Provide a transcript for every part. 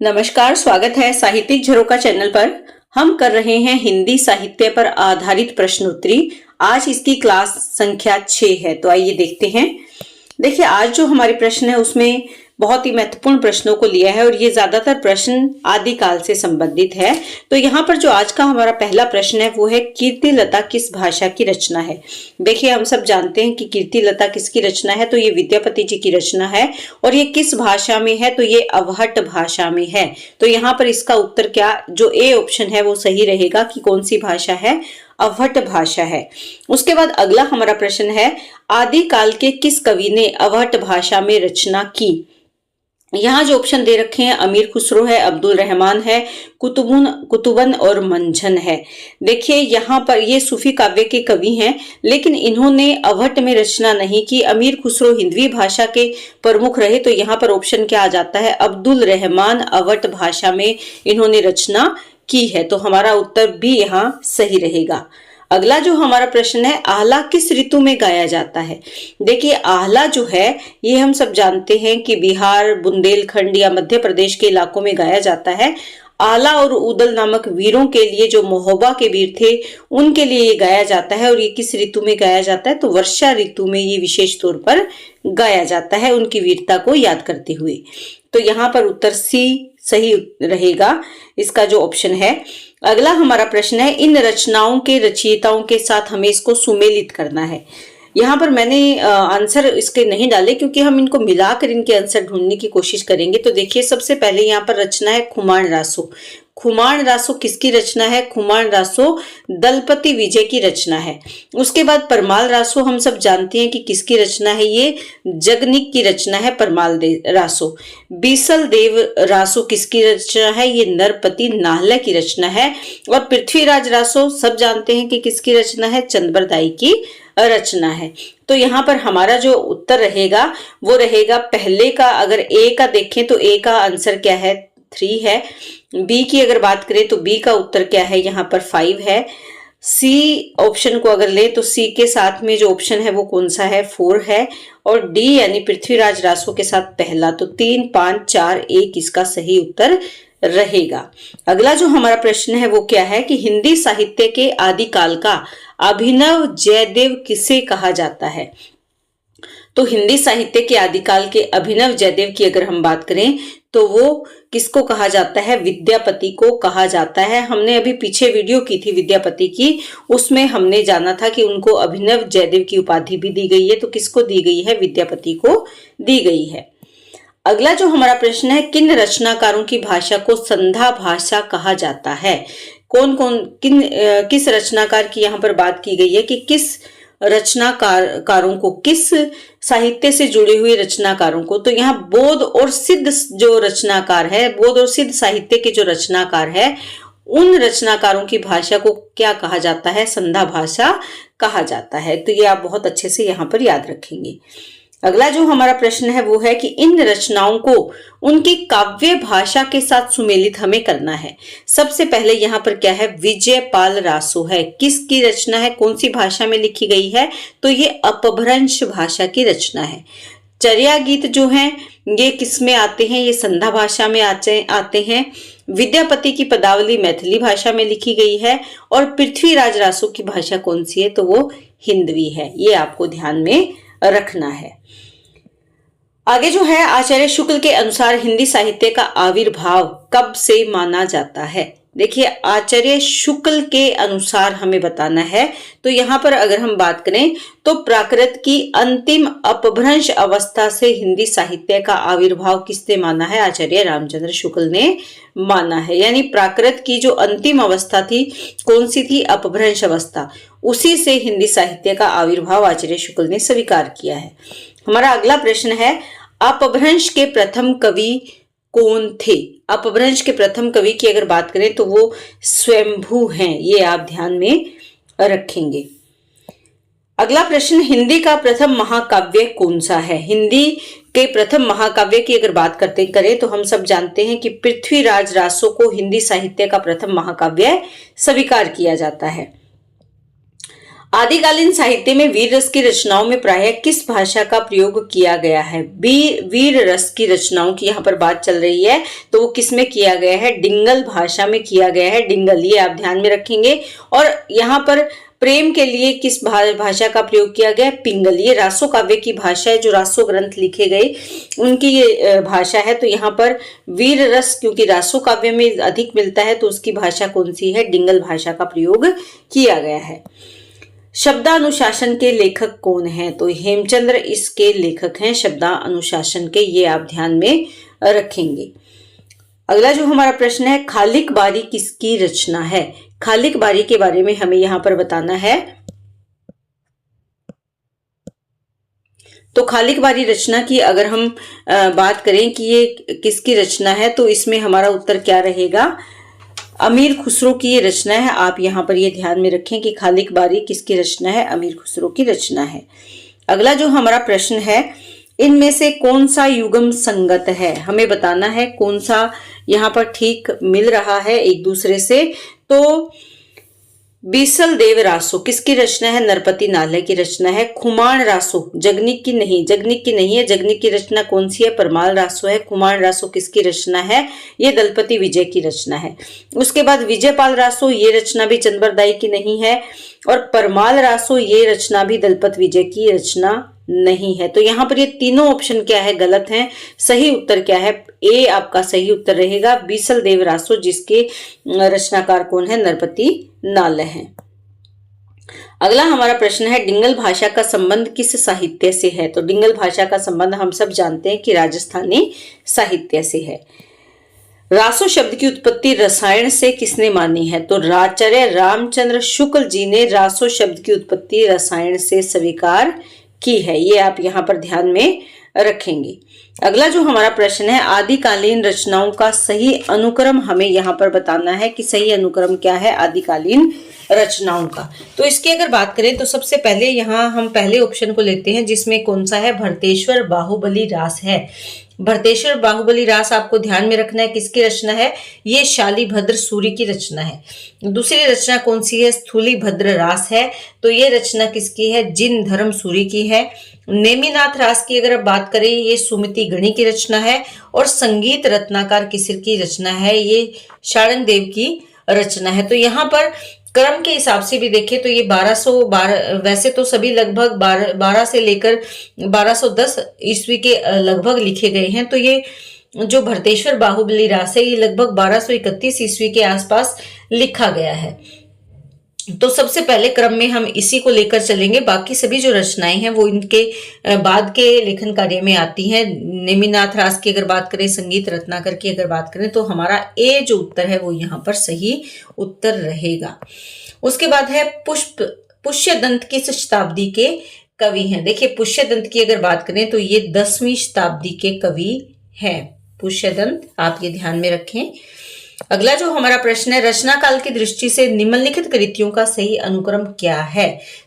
नमस्कार, स्वागत है साहित्यिक झरोखा चैनल पर। हम कर रहे हैं हिंदी साहित्य पर आधारित प्रश्नोत्तरी। आज इसकी क्लास संख्या 6 है, तो आइए देखते हैं। देखिए, आज जो हमारे प्रश्न है उसमें बहुत ही महत्वपूर्ण प्रश्नों को लिया है और ये ज्यादातर प्रश्न आदिकाल से संबंधित है। तो यहाँ पर जो आज का हमारा पहला प्रश्न है वो है कीर्तिलता किस भाषा की रचना है। देखिए, हम सब जानते हैं कि कीर्तिलता किसकी रचना है, तो ये विद्यापति जी की रचना है और ये किस भाषा में है, तो ये अवहट भाषा में है। तो यहाँ पर इसका उत्तर क्या, जो ए ऑप्शन है वो सही रहेगा कि कौन सी भाषा है, अवहट भाषा है। उसके बाद अगला हमारा प्रश्न है आदिकाल के किस कवि ने अवहट भाषा में रचना की। यहाँ जो ऑप्शन दे रखे हैं अमीर खुसरो है, अब्दुल रहमान है, कुतुबन और मंझन है। देखिए, यहाँ पर ये सूफी काव्य के कवि हैं, लेकिन इन्होंने अवहट में रचना नहीं की। अमीर खुसरो हिंदवी भाषा के प्रमुख रहे, तो यहाँ पर ऑप्शन क्या आ जाता है, अब्दुल रहमान अवहट भाषा में इन्होंने रचना की है। तो हमारा उत्तर भी यहाँ सही रहेगा। अगला जो हमारा प्रश्न है आहला किस ऋतु में गाया जाता है। देखिए, आहला जो है ये हम सब जानते हैं कि बिहार, बुंदेलखंड या मध्य प्रदेश के इलाकों में गाया जाता है। आला और उदल नामक वीरों के लिए, जो महोबा के वीर थे, उनके लिए ये गाया जाता है। और ये किस ऋतु में गाया जाता है, तो वर्षा ऋतु में ये विशेष तौर पर गाया जाता है, उनकी वीरता को याद करते हुए। तो यहाँ पर उत्तर सी सही रहेगा, इसका जो ऑप्शन है। अगला हमारा प्रश्न है इन रचनाओं के रचयिताओं के साथ हमें इसको सुमेलित करना है। यहाँ पर मैंने आंसर इसके नहीं डाले क्योंकि हम इनको मिलाकर इनके आंसर ढूंढने की कोशिश करेंगे। तो देखिए, सबसे पहले यहाँ पर रचना है खुमान रासो। खुमान रासो किसकी रचना है, खुमान रासो दलपति विजय की रचना है। उसके बाद परमाल रासो हम सब जानते हैं कि किसकी रचना है, ये जगनिक की रचना है परमाल रासो। बीसल देव रासो किसकी रचना है, ये नरपति नाहले की रचना है। और पृथ्वीराज रासो सब जानते हैं कि किसकी रचना है, चंद्रबरदाई की रचना है। तो यहाँ पर हमारा जो उत्तर रहेगा वो रहेगा पहले का। अगर ए का देखें तो ए का आंसर क्या है, 3 है। बी की अगर बात करें तो बी का उत्तर क्या है, यहाँ पर 5 है। सी ऑप्शन को अगर ले तो सी के साथ में जो ऑप्शन है वो कौन सा है, 4 है। और डी यानी पृथ्वीराज रासो के साथ पहला, तो 3, 5, 4, 1 इसका सही उत्तर रहेगा। अगला जो हमारा प्रश्न है वो क्या है कि हिंदी साहित्य के आदिकाल का अभिनव जयदेव किसे कहा जाता है। तो हिंदी साहित्य के आदिकाल के अभिनव जयदेव की अगर हम बात करें तो वो किसको कहा जाता है, विद्यापति को कहा जाता है। हमने अभी पीछे वीडियो की थी विद्यापति की, उसमें हमने जाना था कि उनको अभिनव जयदेव की उपाधि भी दी गई है। तो किसको दी गई है, विद्यापति को दी गई है। अगला जो हमारा प्रश्न है किन रचनाकारों की भाषा को संधा भाषा कहा जाता है। कौन कौन किस रचनाकार की यहाँ पर बात की गई है कि किस रचनाकारों को, किस साहित्य से जुड़े हुए रचनाकारों को। तो यहाँ बौद्ध और सिद्ध जो रचनाकार है, बौद्ध और सिद्ध साहित्य के जो रचनाकार है, उन रचनाकारों की भाषा को क्या कहा जाता है, संधा भाषा कहा जाता है। तो ये आप बहुत अच्छे से यहाँ पर याद रखेंगे। अगला जो हमारा प्रश्न है वो है कि इन रचनाओं को उनकी काव्य भाषा के साथ सुमेलित हमें करना है। सबसे पहले यहाँ पर क्या है, विजयपाल रासो है। किसकी रचना है, कौन सी भाषा में लिखी गई है, तो ये अपभ्रंश भाषा की रचना है। चर्या गीत जो हैं ये किस में आते हैं, ये संधा भाषा में आते हैं। विद्यापति की पदावली मैथिली भाषा में लिखी गई है। और पृथ्वीराज रासो की भाषा कौन सी है, तो वो हिंदवी है। ये आपको ध्यान में रखना है। आगे जो है आचार्य शुक्ल के अनुसार हिंदी साहित्य का आविर्भाव कब से माना जाता है। देखिए, आचार्य शुक्ल के अनुसार हमें बताना है। तो यहाँ पर अगर हम बात करें तो प्राकृत की अंतिम अपभ्रंश अवस्था से हिंदी साहित्य का आविर्भाव किसने माना है, आचार्य रामचंद्र शुक्ल ने माना है। यानी प्राकृत की जो अंतिम अवस्था थी, कौन सी थी, अपभ्रंश अवस्था, उसी से हिंदी साहित्य का आविर्भाव आचार्य शुक्ल ने स्वीकार किया है। हमारा अगला प्रश्न है अपभ्रंश के प्रथम कवि कौन थे। अपभ्रंश के प्रथम कवि की अगर बात करें तो वो स्वयंभू हैं, ये आप ध्यान में रखेंगे। अगला प्रश्न हिंदी का प्रथम महाकाव्य कौन सा है। हिंदी के प्रथम महाकाव्य की अगर बात करें तो हम सब जानते हैं कि पृथ्वीराज रासो को हिंदी साहित्य का प्रथम महाकाव्य स्वीकार किया जाता है। आदिकालीन साहित्य में वीर रस की रचनाओं में प्रायः किस भाषा का प्रयोग किया गया है? वीर रस की रचनाओं की यहाँ पर बात चल रही है, तो वो किस में किया गया है? डिंगल भाषा में किया गया है। डिंगल, ये आप ध्यान में रखेंगे। और यहाँ पर प्रेम के लिए किस भाषा का प्रयोग किया गया? पिंगल। ये रासो काव्य की भाषा है, जो रासो ग्रंथ लिखे गए उनकी ये भाषा है। तो यहाँ पर वीर रस क्योंकि रासो काव्य में अधिक मिलता है, तो उसकी भाषा कौन सी है? डिंगल भाषा का प्रयोग किया गया है। शब्दानुशासन के लेखक कौन हैं? तो हेमचंद्र इसके लेखक हैं, शब्दानुशासन के। ये आप ध्यान में रखेंगे। अगला जो हमारा प्रश्न है, खालिक बारी किसकी रचना है? खालिक बारी के बारे में हमें यहाँ पर बताना है। तो खालिक बारी रचना की अगर हम बात करें कि ये किसकी रचना है, तो इसमें हमारा उत्तर क्या रहेगा? अमीर खुसरो की ये रचना है। आप यहाँ पर ये ध्यान में रखें कि खालिक बारी किसकी रचना है? अमीर खुसरो की रचना है। अगला जो हमारा प्रश्न है, इनमें से कौन सा युगम संगत है? हमें बताना है कौन सा यहाँ पर ठीक मिल रहा है एक दूसरे से। तो बीसल देव रासो किसकी रचना है? नरपति नालय की रचना है। खुमान रासो जगनिक की नहीं है। जगनिक की रचना कौन सी है? परमाल रासो है। खुमान रासो किसकी रचना है? ये दलपति विजय की रचना है। उसके बाद विजयपाल रासो, ये रचना भी चंद्रबरदाई की नहीं है। और परमाल रासो, ये रचना भी दलपत विजय की रचना नहीं है। तो यहाँ पर ये तीनों ऑप्शन क्या है? गलत हैं। सही उत्तर क्या है? ए आपका सही उत्तर रहेगा, बीसल देव रासो, जिसके रचनाकार कौन है? नरपति नालय है। अगला हमारा प्रश्न है, डिंगल भाषा का संबंध किस साहित्य से है? तो डिंगल भाषा का संबंध हम सब जानते हैं कि राजस्थानी साहित्य से है। रासो शब्द की उत्पत्ति रसायन से किसने मानी है? तो आचार्य रामचंद्र शुक्ल जी ने रासो शब्द की उत्पत्ति रसायन से स्वीकार की है। ये आप यहाँ पर ध्यान में रखेंगे। अगला जो हमारा प्रश्न है, आदिकालीन रचनाओं का सही अनुक्रम हमें यहाँ पर बताना है कि सही अनुक्रम क्या है आदिकालीन रचनाओं का। तो इसकी अगर बात करें तो सबसे पहले यहाँ हम पहले ऑप्शन को लेते हैं, जिसमें कौन सा है? भरतेश्वर बाहुबली रास है। भरतेश्वर बाहुबली रास आपको ध्यान में रखना है किसकी रचना है? ये शालीभद्र सूरी की रचना है। दूसरी रचना कौन सी है? स्थूलीभद्र रास है। तो ये रचना किसकी है? जिन धर्म सूरी की है। नेमिनाथ रास की अगर बात करें, ये सुमति गणी की रचना है। और संगीत रत्नाकर किसर की रचना है? ये शारंग देव की रचना है। तो यहाँ पर क्रम के हिसाब से भी देखें तो ये 1212, वैसे तो सभी लगभग 12 से लेकर 1210 ईस्वी के लगभग लिखे गए हैं। तो ये जो भरतेश्वर बाहुबली रास है, ये लगभग 1231 ईस्वी के आसपास लिखा गया है। तो सबसे पहले क्रम में हम इसी को लेकर चलेंगे। बाकी सभी जो रचनाएं हैं वो इनके बाद के लेखन कार्य में आती हैं। नेमिनाथ रास की अगर बात करें, संगीत रत्नाकर की अगर बात करें, तो हमारा ए जो उत्तर है वो यहाँ पर सही उत्तर रहेगा। उसके बाद है पुष्यदंत किस शताब्दी के कवि हैं? देखिए, पुष्यदंत की अगर बात करें तो ये 10वीं शताब्दी के कवि हैं। पुष्यदंत आप ये ध्यान में रखें। अगला जो हमारा प्रश्न है, रचना काल की दृष्टि से निम्नलिखित कृतियों का सही अनुक्रम क्या है?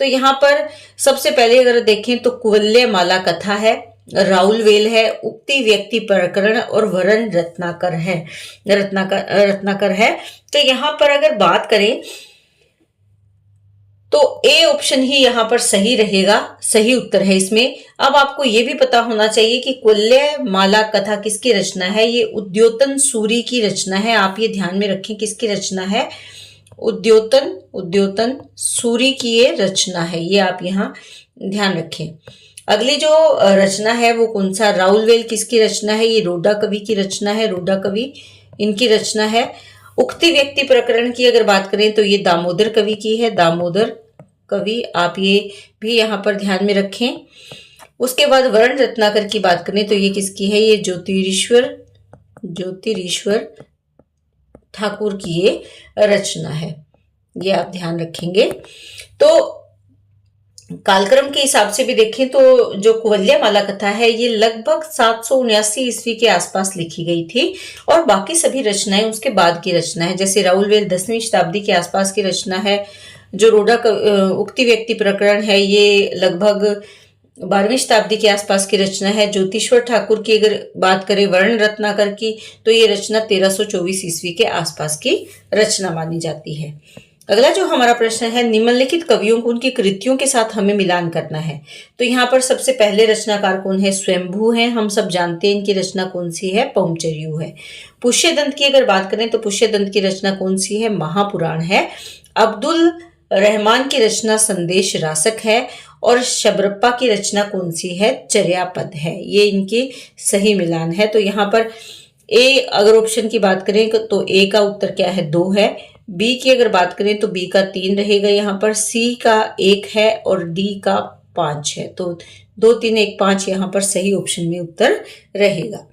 तो यहाँ पर सबसे पहले अगर देखें तो कुवल्य माला कथा है, राउल वेल है, उक्ति व्यक्ति प्रकरण और वरण रत्नाकर है। तो यहाँ पर अगर बात करें तो ए ऑप्शन ही यहाँ पर सही रहेगा, सही उत्तर है इसमें। अब आपको ये भी पता होना चाहिए कि कुल्य माला कथा किसकी रचना है? ये उद्योतन सूरी की रचना है। आप ये ध्यान में रखें किसकी रचना है? उद्योतन सूरी की ये रचना है। ये आप यहाँ ध्यान रखें। अगली जो रचना है वो कौन सा? राउलवेल किसकी रचना है? ये रोडा कवि की रचना है। रोडा कवि इनकी रचना है। उक्ति व्यक्ति प्रकरण की अगर बात करें तो ये दामोदर कवि की है। दामोदर कवि आप ये भी यहाँ पर ध्यान में रखें। उसके बाद वर्ण रत्नाकर की बात करें तो ये किसकी है? ये ज्योतिरीश्वर ठाकुर की ये रचना है। ये आप ध्यान रखेंगे। तो कालक्रम के हिसाब से भी देखें तो जो कुवल्य माला कथा है ये लगभग 779 ईस्वी के आसपास लिखी गई थी, और बाकी सभी रचनाएं उसके बाद की रचना है। जैसे राउलवेल 10वीं शताब्दी के आसपास की रचना है। जो रोडा उक्ति व्यक्ति प्रकरण है ये लगभग 12वीं शताब्दी के आसपास की रचना है। ज्योतिश्वर ठाकुर की अगर बात करें, वर्ण रत्नाकर की, तो ये रचना 1324 ईस्वी के आसपास की रचना मानी जाती है। अगला जो हमारा प्रश्न है, निम्नलिखित कवियों को उनकी कृतियों के साथ हमें मिलान करना है। तो यहाँ पर सबसे पहले रचनाकार कौन है? स्वयंभू है। हम सब जानते हैं इनकी रचना कौन सी है? पौंचर्यू है। पुष्यदंत की अगर बात करें तो पुष्यदंत की रचना कौन सी है? महापुराण है। अब्दुल रहमान की रचना संदेश रासक है। और शबरप्पा की रचना कौन सी है? चर्यापद है। ये इनकी सही मिलान है। तो यहाँ पर ए अगर ऑप्शन की बात करें तो ए का उत्तर क्या है? 2 है। बी की अगर बात करें तो बी का 3 रहेगा यहाँ पर, सी का 1 है और डी का 5 है। तो 2, 3, 1, 5 यहाँ पर सही ऑप्शन में उत्तर रहेगा।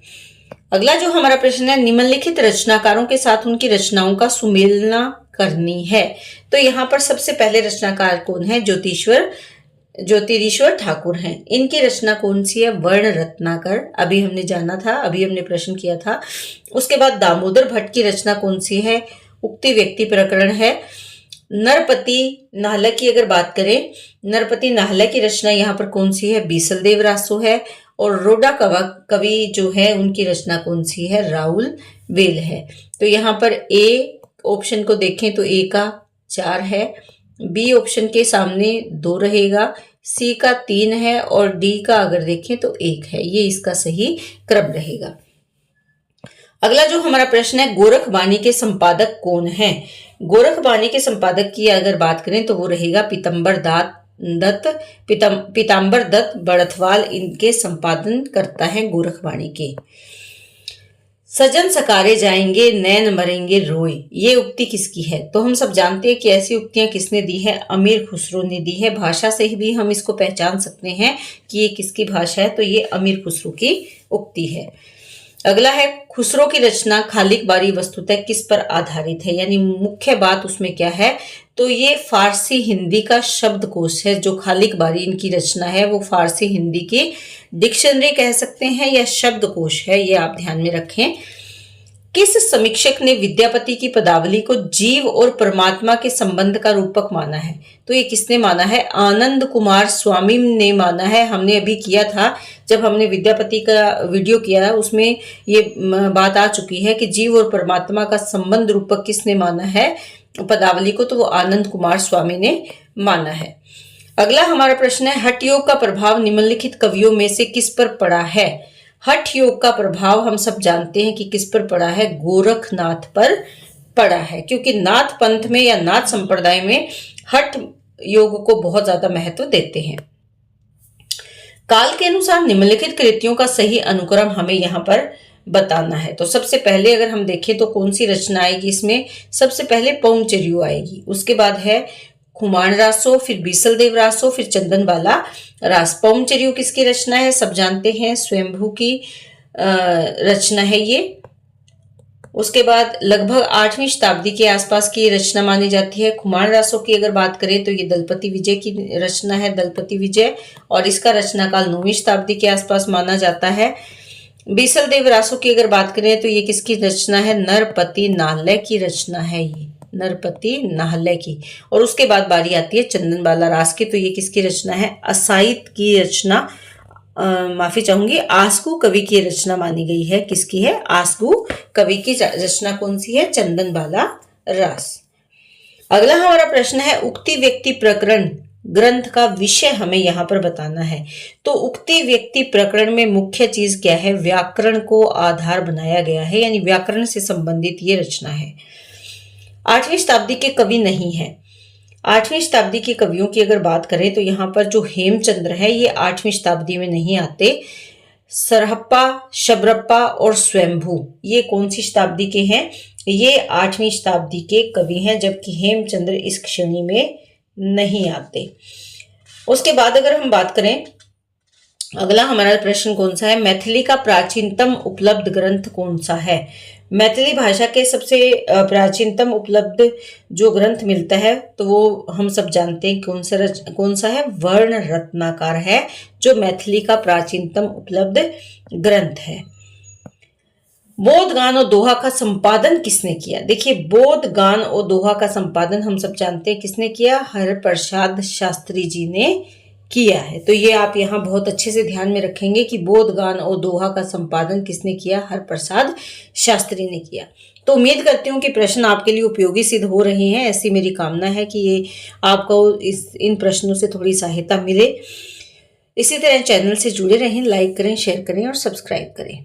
अगला जो हमारा प्रश्न है, निम्नलिखित रचनाकारों के साथ उनकी रचनाओं का सुमेलना करनी है। तो यहाँ पर सबसे पहले रचनाकार कौन है? ज्योतिरीश्वर ठाकुर हैं। इनकी रचना कौन सी है? वर्ण रत्नाकर। अभी हमने जाना था, अभी हमने प्रश्न किया था। उसके बाद दामोदर भट्ट की रचना कौन सी है? उक्ति व्यक्ति प्रकरण है। नरपति नाहला की अगर बात करें, नरपति नाहला की रचना यहाँ पर कौन सी है? बीसलदेव रासो है। और रोडा कवि जो है उनकी रचना कौन सी है? राउल वेल है। तो यहाँ पर ए ऑप्शन को देखें तो ए का 4 है, बी ऑप्शन के सामने 2 रहेगा, सी का 3 है और डी का अगर देखें तो 1 है। ये इसका सही क्रम रहेगा। अगला जो हमारा प्रश्न है, गोरखबाणी के संपादक कौन है? गोरखबाणी के संपादक की अगर बात करें तो वो रहेगा पीताम्बर दत्त बड़थवाल। इनके संपादन करता है गोरखबाणी के। सजन सकारे जाएंगे नैन मरेंगे रोए, ये उक्ति किसकी है? तो हम सब जानते हैं कि ऐसी उक्तियां किसने दी है? अमीर खुसरो ने दी है। भाषा से भी हम इसको पहचान सकते हैं कि ये किसकी भाषा है। तो ये अमीर खुसरो की उक्ति है। अगला है, खुसरो की रचना खालिक बारी वस्तुतः किस पर आधारित है? यानी मुख्य बात उसमें क्या है? तो ये फारसी हिंदी का शब्दकोश है। जो खालिक बारी इनकी रचना है वो फारसी हिंदी की डिक्शनरी कह सकते हैं या शब्दकोश है, ये आप ध्यान में रखें। किस समीक्षक ने विद्यापति की पदावली को जीव और परमात्मा के संबंध का रूपक माना है? तो ये किसने माना है? आनंद कुमार स्वामी ने माना है। हमने अभी किया था, जब हमने विद्यापति का वीडियो किया उसमें ये बात आ चुकी है कि जीव और परमात्मा का संबंध रूपक किसने माना है पदावली को? तो वो आनंद कुमार स्वामी ने माना है। अगला हमारा प्रश्न है, हठ योग का प्रभाव निम्नलिखित कवियों में से किस पर पड़ा है? हठ योग का प्रभाव हम सब जानते हैं कि किस पर पड़ा है? गोरखनाथ पर पड़ा है, क्योंकि नाथ पंथ में या नाथ संप्रदाय में हठ योग को बहुत ज्यादा महत्व देते हैं। काल के अनुसार निम्नलिखित कृतियों का सही अनुक्रम हमें यहाँ पर बताना है। तो सबसे पहले अगर हम देखें तो कौन सी रचना आएगी इसमें? सबसे पहले पौंचर्यू आएगी, उसके बाद है खुमान रासो, फिर बीसलदेव रासो, फिर चंदनबाला रास। पौंचर्यू किसकी रचना है? सब जानते हैं स्वयंभू की रचना है ये। उसके बाद लगभग 8वीं शताब्दी के आसपास की रचना मानी जाती है। खुमान रासो की अगर बात करें तो ये दलपति विजय की रचना है, दलपति विजय, और इसका रचना काल 9वीं शताब्दी के आसपास माना जाता है। बीसलदेव रासो की अगर बात करें तो ये किसकी रचना है? नरपति नाहले की रचना है, ये नरपति नाहले की। और उसके बाद बारी आती है चंदनबाला रास की। तो ये किसकी रचना है? असाइत की रचना, माफी चाहूंगी, आसगू कवि की रचना मानी गई है। किसकी है? आसगू कवि की रचना कौन सी है? चंदनबाला रास। अगला हमारा प्रश्न है, उक्ति व्यक्ति प्रकरण ग्रंथ का विषय हमें यहाँ पर बताना है। तो उक्ति व्यक्ति प्रकरण में मुख्य चीज क्या है? व्याकरण को आधार बनाया गया है, यानी व्याकरण से संबंधित ये रचना है। 8वीं शताब्दी के कवि नहीं है। 8वीं शताब्दी के कवियों की अगर बात करें तो यहाँ पर जो हेमचंद्र है ये 8वीं शताब्दी में नहीं आते। सरहप्पा, शबरप्पा और स्वयंभू ये कौन सी शताब्दी के हैं? ये 8वीं शताब्दी के कवि हैं, जबकि हेमचंद्र इस श्रेणी में नहीं आते। उसके बाद अगर हम बात करें, अगला हमारा प्रश्न कौन सा है? मैथिली का प्राचीनतम उपलब्ध ग्रंथ कौन सा है? मैथिली भाषा के सबसे प्राचीनतम उपलब्ध जो ग्रंथ मिलता है तो वो हम सब जानते हैं कौन सा है? वर्ण रत्नाकर है, जो मैथिली का प्राचीनतम उपलब्ध ग्रंथ है। बोध गान और दोहा का संपादन किसने किया? देखिए, बोध गान और दोहा का संपादन हम सब जानते हैं किसने किया? हरप्रसाद शास्त्री जी ने किया है। तो ये आप यहाँ बहुत अच्छे से ध्यान में रखेंगे कि बोधगान और दोहा का संपादन किसने किया? हरप्रसाद शास्त्री ने किया। तो उम्मीद करती हूँ कि प्रश्न आपके लिए उपयोगी सिद्ध हो रहे हैं। ऐसी मेरी कामना है कि ये आपको इन प्रश्नों से थोड़ी सहायता मिले। इसी तरह चैनल से जुड़े रहें, लाइक करें, शेयर करें और सब्सक्राइब करें।